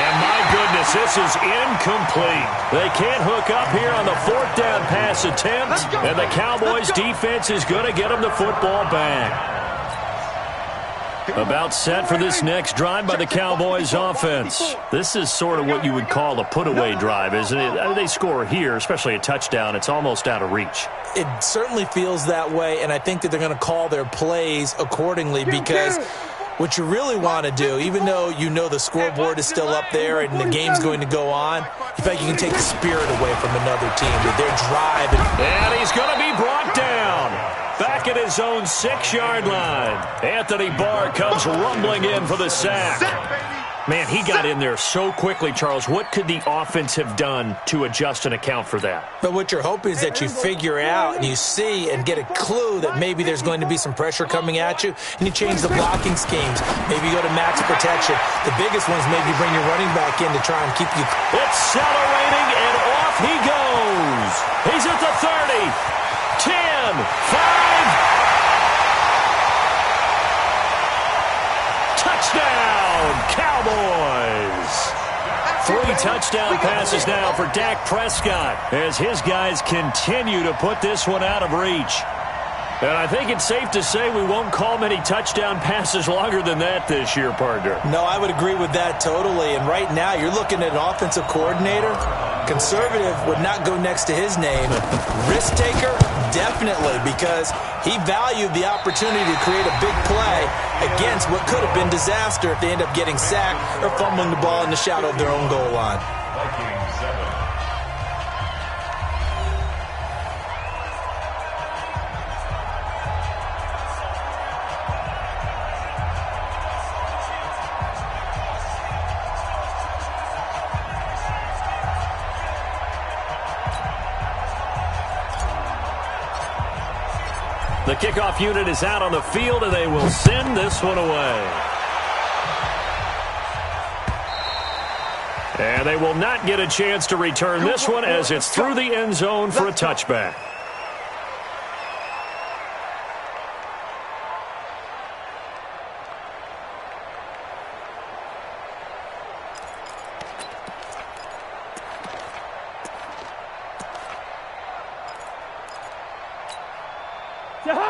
And my goodness, this is incomplete. They can't hook up here on the 4th down pass attempt, and the Cowboys defense is going to get them the football back. About set for this next drive by the Cowboys offense. This is sort of what you would call a put-away drive, isn't it? They score here, especially a touchdown. It's almost out of reach. It certainly feels that way, and I think that they're going to call their plays accordingly, because what you really want to do, even though you know the scoreboard is still up there and the game's going to go on, you think you can take the spirit away from another team with their drive. And he's going to be brought down. Back at his own 6-yard line. Anthony Barr comes rumbling in for the sack. Man, he got in there so quickly, Charles. What could the offense have done to adjust and account for that? But what you're hoping is that you figure out and you see and get a clue that maybe there's going to be some pressure coming at you, and you change the blocking schemes. Maybe you go to max protection. The biggest one is maybe bring your running back in to try and keep you. Accelerating, and off he goes. He's at the 30. 10, 5. Touchdown, Cowboys. 3 touchdown passes now for Dak Prescott as his guys continue to put this one out of reach. And I think it's safe to say we won't call many touchdown passes longer than that this year, partner. No, I would agree with that totally. And right now, you're looking at an offensive coordinator. Conservative would not go next to his name. Risk taker, definitely, because he valued the opportunity to create a big play against what could have been disaster if they end up getting sacked or fumbling the ball in the shadow of their own goal line. Vikings 7. The kickoff unit is out on the field, and they will send this one away. And they will not get a chance to return this one as it's through the end zone for a touchback.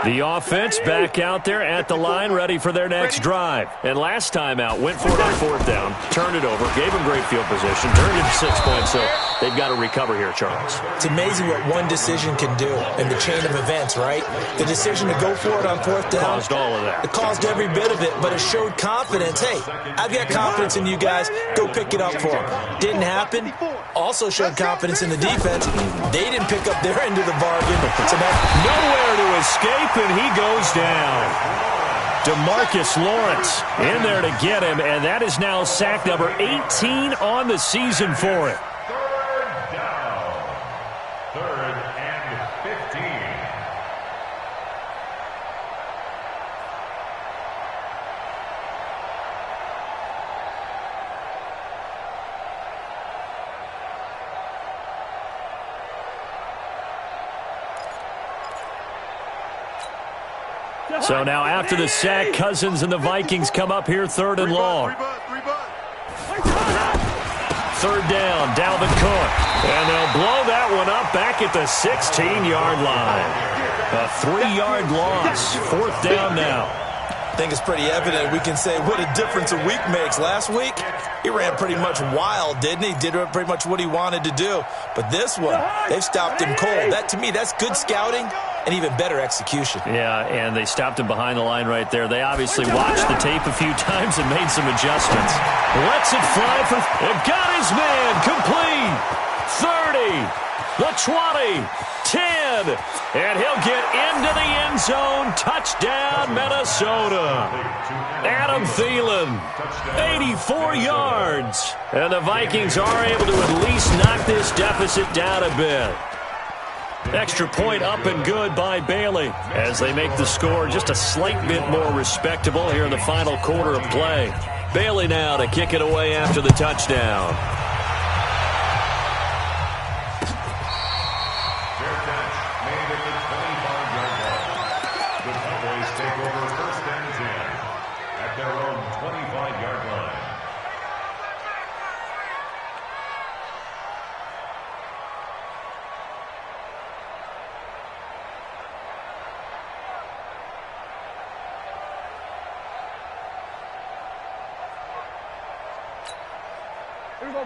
The offense back out there at the line, ready for their next drive. And last time out, went for it on 4th down, turned it over, gave them great field position, turned it to 6 points, so they've got to recover here, Charles. It's amazing what one decision can do in the chain of events, right? The decision to go for it on 4th down. Caused all of that. It caused every bit of it, but it showed confidence. Hey, I've got confidence in you guys. Go pick it up for them. Didn't happen. Also showed confidence in the defense. They didn't pick up their end of the bargain. So nowhere to escape, and he goes down. DeMarcus Lawrence in there to get him, and that is now sack number 18 on the season for it. 3rd down. 3rd and 15. So now after the sack, Cousins and the Vikings come up here 3rd and long. 3rd down, Dalvin Cook. And they'll blow that one up back at the 16-yard line. A 3-yard loss. 4th down now. I think it's pretty evident. We can say what a difference a week makes. Last week, he ran pretty much wild, didn't he? Did pretty much what he wanted to do. But this one, they've stopped him cold. That, to me, that's good scouting and even better execution. Yeah, and they stopped him behind the line right there. They obviously watched the tape a few times and made some adjustments. Lets it fly for... It got his man complete. 30. The 20, 10, and he'll get into the end zone. Touchdown, Minnesota. Adam Thielen, 84 yards. And the Vikings are able to at least knock this deficit down a bit. Extra point up and good by Bailey as they make the score just a slight bit more respectable here in the final quarter of play. Bailey now to kick it away after the touchdown.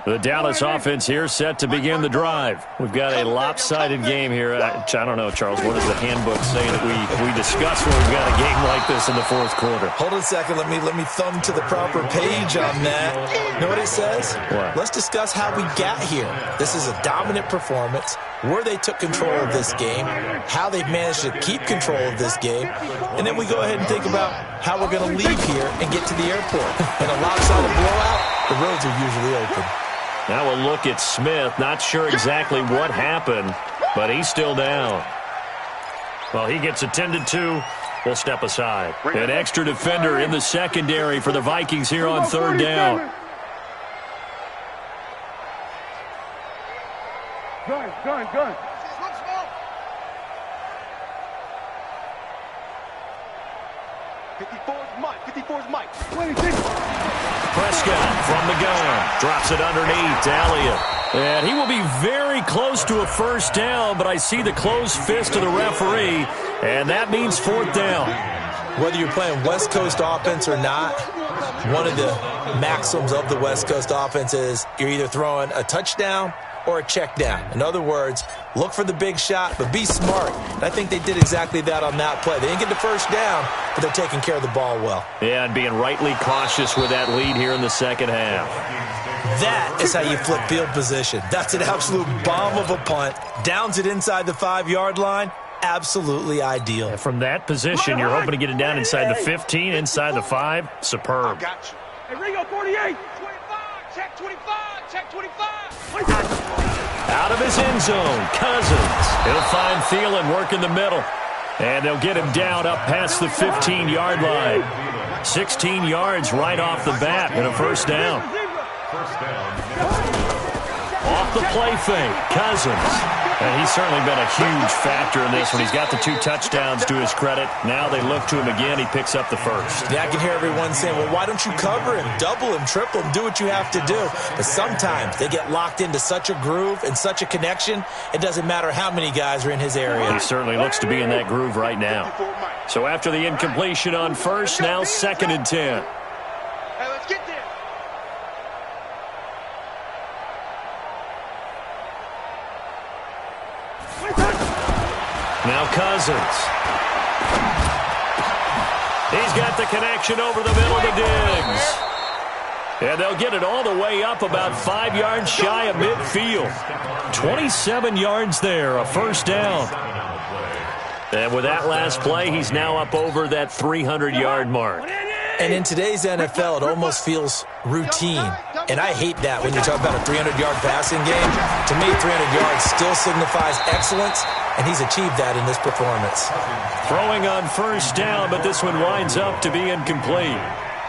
The Dallas offense here set to begin the drive. We've got a lopsided game here. I don't know, Charles, what does the handbook say that we discuss when we've got a game like this in the fourth quarter? Hold on a second. Let me thumb to the proper page on that. You know what it says? What? Let's discuss how we got here. This is a dominant performance, where they took control of this game, how they've managed to keep control of this game, and then we go ahead and think about how we're going to leave here and get to the airport. In a lopsided blowout, the roads are usually open. Now we'll look at Smith. Not sure exactly what happened, but he's still down. Well, he gets attended to. We'll step aside. An extra defender in the secondary for the Vikings here on third down. Gun. 54's Mike. 26. Prescott from the gun. Drops it underneath to Elliott. And he will be very close to a first down, but I see the closed fist of the referee, and that means fourth down. Whether you're playing West Coast offense or not, one of the maxims of the West Coast offense is you're either throwing a touchdown or a check down. In other words, look for the big shot, but be smart. And I think they did exactly that on that play. They didn't get the first down, but they're taking care of the ball well. Yeah, and being rightly cautious with that lead here in the second half. That is how you flip field position. That's an absolute bomb of a punt. Downs it inside the 5-yard line. Absolutely ideal. From that position, you're hoping to get it down inside the 15, inside the 5. Superb. Got you. Hey, Ringo, 48. 25, check 25, check 25. Out of his end zone, Cousins. He'll find Thielen working the middle. And they'll get him down up past the 15-yard line. 16 yards right off the bat and a first down. Off the play fake, Cousins. And he's certainly been a huge factor in this one. He's got the 2 touchdowns to his credit. Now they look to him again. He picks up the first. Yeah, I can hear everyone saying, well, why don't you cover him, double him, triple him, do what you have to do. But sometimes they get locked into such a groove and such a connection, it doesn't matter how many guys are in his area. He certainly looks to be in that groove right now. So after the incompletion on first, now 2nd and 10. Hey, let's get there. Now Cousins. He's got the connection over the middle to Diggs. And they'll get it all the way up about 5 yards shy of midfield. 27 yards there, a first down. And with that last play, he's now up over that 300-yard mark. And in today's NFL, it almost feels routine. And I hate that when you talk about a 300-yard passing game. To me, 300 yards still signifies excellence, and he's achieved that in this performance. Throwing on first down, but this one winds up to be incomplete.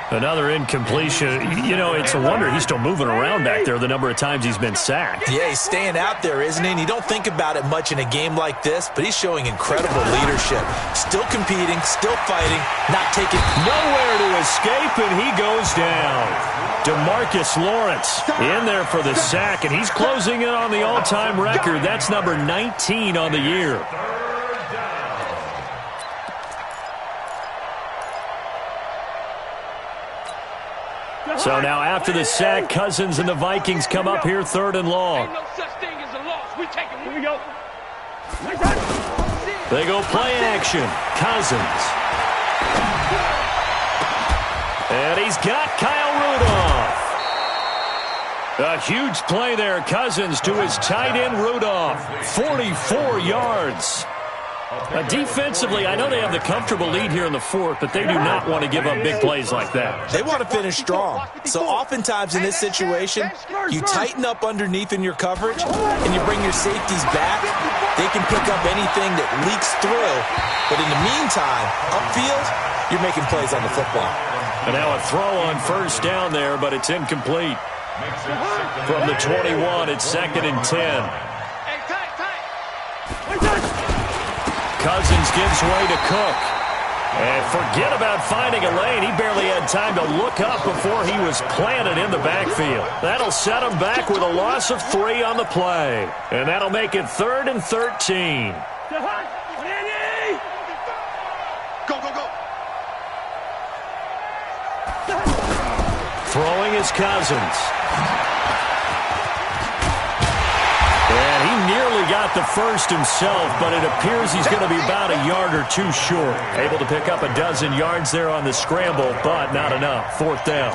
Another incompletion. You know, it's a wonder he's still moving around back there the number of times he's been sacked. Yeah, he's staying out there, isn't he? And you don't think about it much in a game like this, but he's showing incredible leadership. Still competing, still fighting, not taking... Nowhere to escape, and he goes down. DeMarcus Lawrence in there for the sack, and he's closing in on the all-time record. That's number 19 on the year. So now after the sack, Cousins and the Vikings come up here 3rd and long. Ain't no such thing as a loss. We take it. Here we go. They go play action. Cousins. And he's got Kyle Rudolph. A huge play there. Cousins to his tight end Rudolph. 44 yards. Defensively, I know they have the comfortable lead here in the 4th, but they do not want to give up big plays like that. They want to finish strong. So oftentimes in this situation, you tighten up underneath in your coverage, and you bring your safeties back. They can pick up anything that leaks through. But in the meantime, upfield, you're making plays on the football. And now a throw on 1st down there, but it's incomplete. From the 21, it's 2nd and 10. Cousins gives way to Cook. And forget about finding a lane. He barely had time to look up before he was planted in the backfield. That'll set him back with a loss of 3 on the play. And that'll make it 3rd and 13. Go, go, go. Throwing is Cousins. And he nearly got the first himself, but it appears he's going to be about a yard or 2 short. Able to pick up a dozen yards there on the scramble, but not enough. 4th down.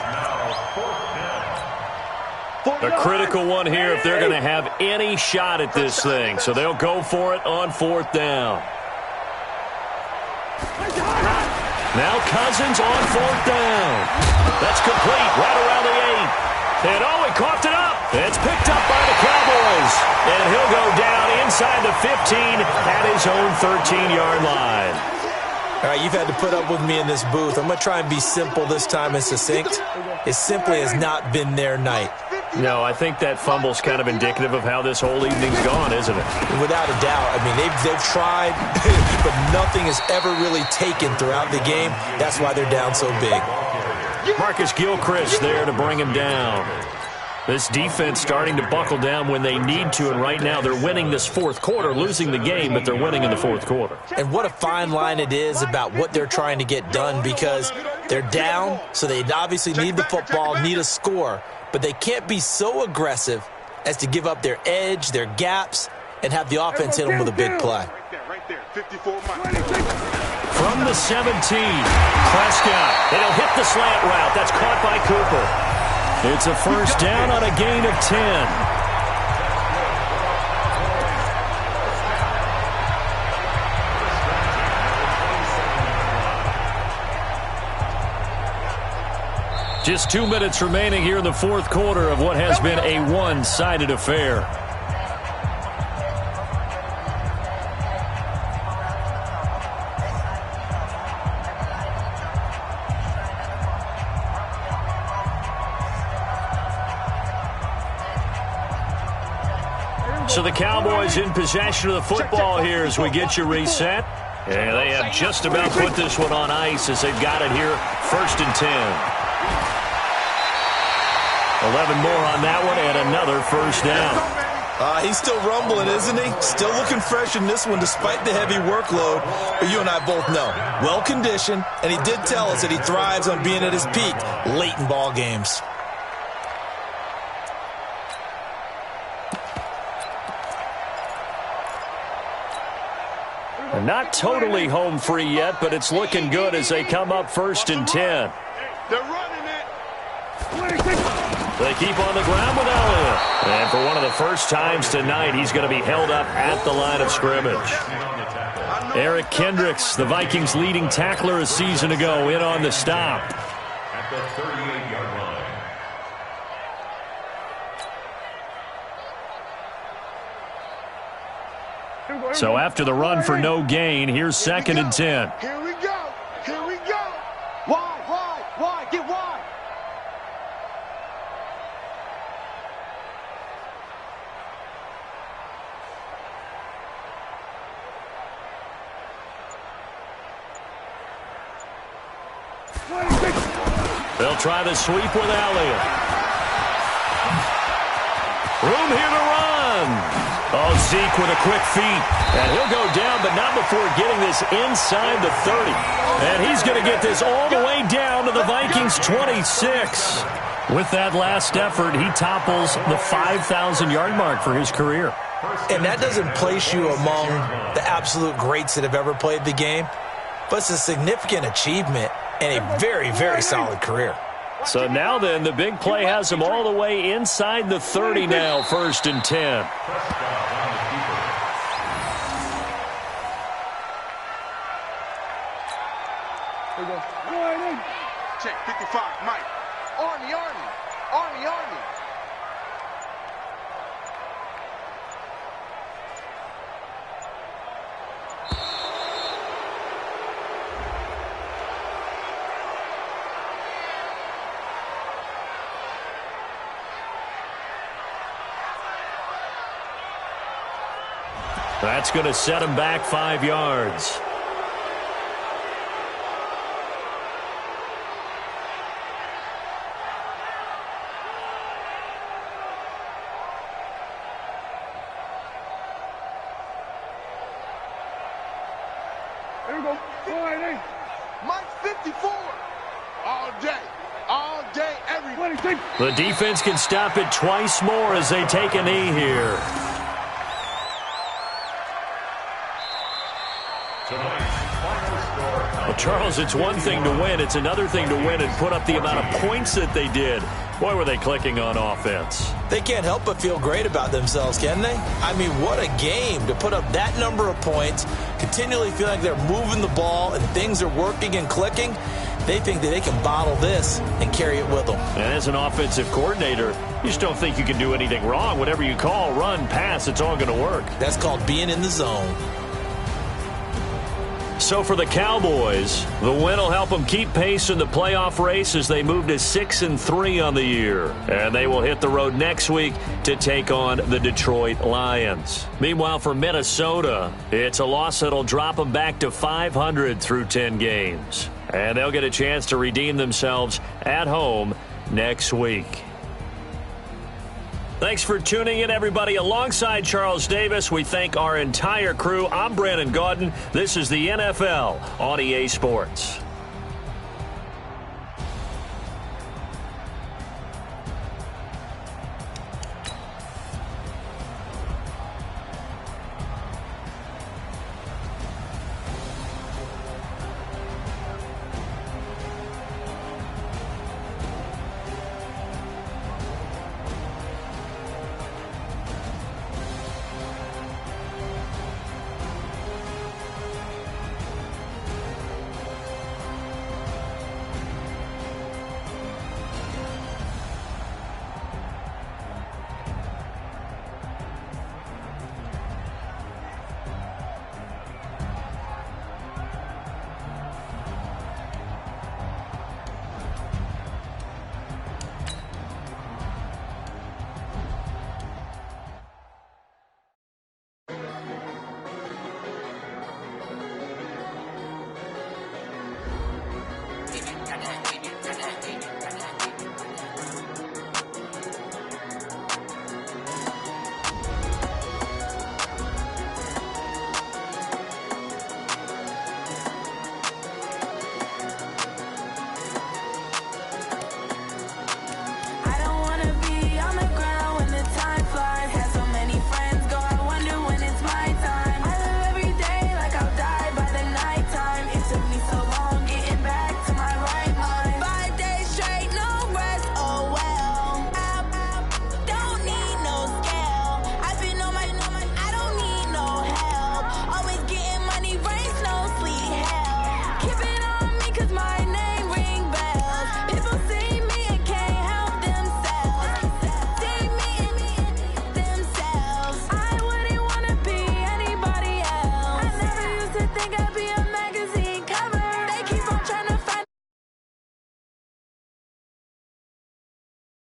A critical one here if they're going to have any shot at this thing. So they'll go for it on 4th down. Now Cousins on 4th down. That's complete right around the 8. And he coughed it up. It's picked up by the Cowboys. And he'll go down inside the 15 at his own 13-yard line. All right, you've had to put up with me in this booth. I'm going to try and be simple this time and succinct. It simply has not been their night. No, I think that fumble's kind of indicative of how this whole evening's gone, isn't it? Without a doubt. I mean, they've tried, but nothing has ever really taken throughout the game. That's why they're down so big. Marcus Gilchrist there to bring him down. This defense starting to buckle down when they need to, and right now they're winning this 4th quarter, losing the game, but they're winning in the 4th quarter. And what a fine line it is about what they're trying to get done, because they're down, so they obviously need the football, need a score, but they can't be so aggressive as to give up their edge, their gaps, and have the offense hit them with a big play. Right there, 54 miles. From the 17, Prescott. It'll hit the slant route. That's caught by Cooper. It's a 1st down on a gain of 10. Just 2 minutes remaining here in the 4th quarter of what has been a one-sided affair. So the Cowboys in possession of the football here as we get you reset. And they have just about put this one on ice as they've got it here, 1st and 10. 11 more on that one and another 1st down. He's still rumbling, isn't he? Still looking fresh in this one despite the heavy workload. But you and I both know, well-conditioned, and he did tell us that he thrives on being at his peak late in ball games. Not totally home free yet, but it's looking good as they come up 1st and 10. They're running it. They keep on the ground with Elliott. And for one of the first times tonight, he's going to be held up at the line of scrimmage. Eric Kendricks, the Vikings' leading tackler a season ago, in on the stop. At the 38-yard line. So after the run for no gain, here's 2nd and 10. Here we go. Here we go. Wide. Get wide. They'll try the sweep with Elliott. Room here to run. Oh, Zeke with a quick feet. And he'll go down, but not before getting this inside the 30. And he's going to get this all the way down to the Vikings' 26. With that last effort, he topples the 5,000-yard mark for his career. And that doesn't place you among the absolute greats that have ever played the game, but it's a significant achievement and a very, very solid career. So now then, the big play has him all the way inside the 30 now, 1st and 10. Check, 55, Mike. Army, Army. Army, Army. That's going to set him back 5 yards. Here we go. Mike 54. All day, every day. The defense can stop it twice more as they take a knee here. Well, Charles, it's one thing to win. It's another thing to win and put up the amount of points that they did. Boy, were they clicking on offense. They can't help but feel great about themselves, can they? I mean, what a game to put up that number of points, continually feel like they're moving the ball and things are working and clicking. They think that they can bottle this and carry it with them. And as an offensive coordinator, you just don't think you can do anything wrong. Whatever you call, run, pass, it's all going to work. That's called being in the zone. So for the Cowboys, the win will help them keep pace in the playoff race as they move to 6-3 on the year. And they will hit the road next week to take on the Detroit Lions. Meanwhile, for Minnesota, it's a loss that'll drop them back to 500 through 10 games. And they'll get a chance to redeem themselves at home next week. Thanks for tuning in, everybody. Alongside Charles Davis, we thank our entire crew. I'm Brandon Gaudin. This is the NFL on EA Sports.